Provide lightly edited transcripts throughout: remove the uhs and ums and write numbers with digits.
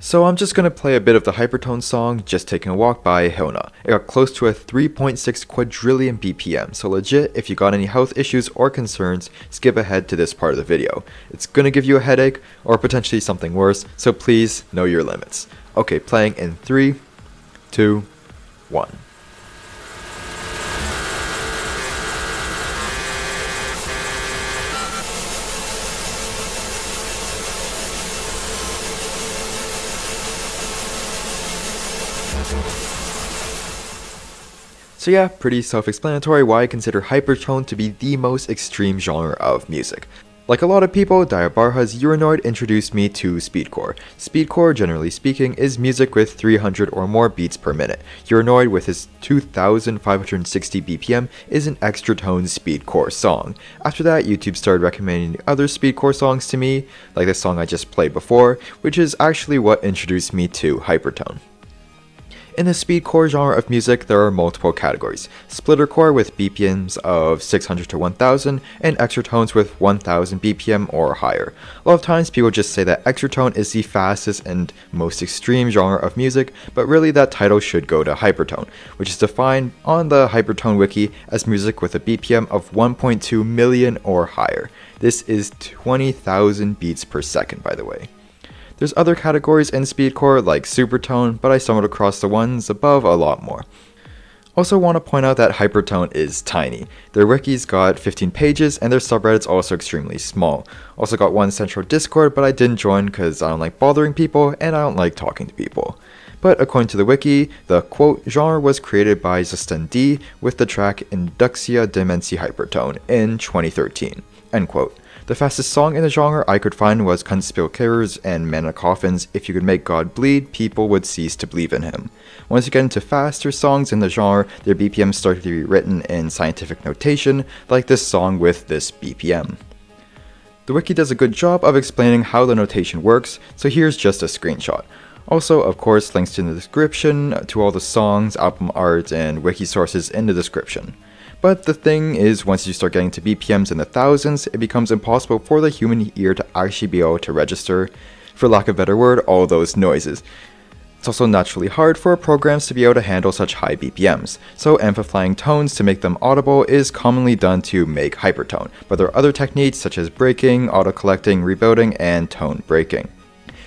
So I'm just gonna play a bit of the Hypertone song, Just Taking a Walk by Hylna. It got close to a 3.6 quadrillion BPM, so legit, if you got any health issues or concerns, skip ahead to this part of the video. It's gonna give you a headache, or potentially something worse, so please know your limits. Okay, playing in 3, 2, 1. So yeah, pretty self-explanatory why I consider Hypertone to be the most extreme genre of music. Like a lot of people, Diabarha's Uranoid introduced me to speedcore. Speedcore, generally speaking, is music with 300 or more beats per minute. Uranoid, with his 2560 BPM, is an extra tone speedcore song. After that, YouTube started recommending other speedcore songs to me, like the song I just played before, which is actually what introduced me to Hypertone. In the speedcore genre of music, there are multiple categories. Splittercore with BPMs of 600 to 1000, and extratones with 1000 BPM or higher. A lot of times people just say that extratone is the fastest and most extreme genre of music, but really that title should go to Hypertone, which is defined on the Hypertone Wiki as music with a BPM of 1.2 million or higher. This is 20,000 beats per second, by the way. There's other categories in speedcore like supertone, but I stumbled across the ones above a lot more. Also want to point out that Hypertone is tiny. Their wiki's got 15 pages and their subreddit's also extremely small. Also got one central Discord, but I didn't join because I don't like bothering people and I don't like talking to people. But according to the wiki, the quote genre was created by Zustand with the track Introduxia Dimensii Hypertone in 2013. End quote. The fastest song in the genre I could find was Conspiracies and Men in Coffins. If you could make God bleed, people would cease to believe in him. Once you get into faster songs in the genre, their BPMs start to be written in scientific notation, like this song with this BPM. The wiki does a good job of explaining how the notation works, so here's just a screenshot. Also, of course, links in the description to all the songs, album art, and wiki sources in the description. But the thing is, once you start getting to BPMs in the thousands, it becomes impossible for the human ear to actually be able to register, for lack of a better word, all those noises. It's also naturally hard for programs to be able to handle such high BPMs, so amplifying tones to make them audible is commonly done to make hypertone, but there are other techniques such as breaking, auto-collecting, rebuilding, and tone breaking.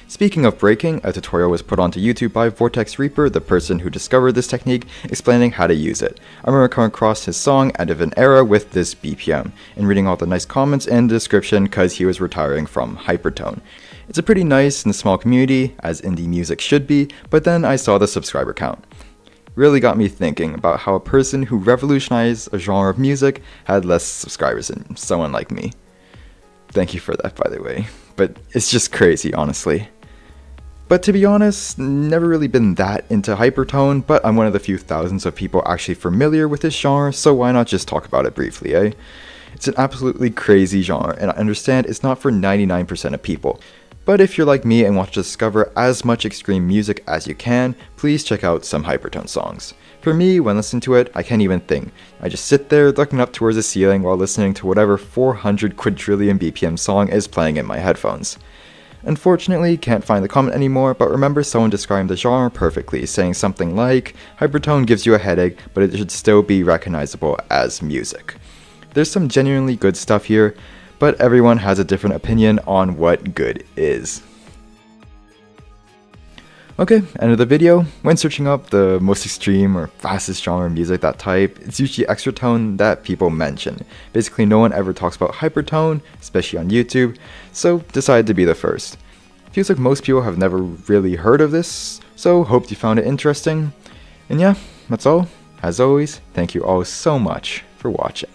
Speaking of breaking, a tutorial was put onto YouTube by Vortex Reaper, the person who discovered this technique, explaining how to use it. I remember coming across his song End of an Era with this BPM, and reading all the nice comments in the description because he was retiring from Hypertone. It's a pretty nice and small community, as indie music should be, but then I saw the subscriber count. Really got me thinking about how a person who revolutionized a genre of music had less subscribers than someone like me. Thank you for that, by the way, but it's just crazy, honestly. But to be honest, never really been that into Hypertone, but I'm one of the few thousands of people actually familiar with this genre, so why not just talk about it briefly, eh? It's an absolutely crazy genre, and I understand it's not for 99% of people. But if you're like me and want to discover as much extreme music as you can, please check out some Hypertone songs. For me, when listening to it, I can't even think. I just sit there looking up towards the ceiling while listening to whatever 400 quadrillion BPM song is playing in my headphones. Unfortunately, can't find the comment anymore, but remember someone describing the genre perfectly, saying something like, Hypertone gives you a headache, but it should still be recognizable as music. There's some genuinely good stuff here, but everyone has a different opinion on what good is. Okay, end of the video. When searching up the most extreme or fastest genre of music that type, it's usually extratone that people mention. Basically no one ever talks about Hypertone, especially on YouTube, so decided to be the first. Feels like most people have never really heard of this, so hoped you found it interesting. And yeah, that's all. As always, thank you all so much for watching.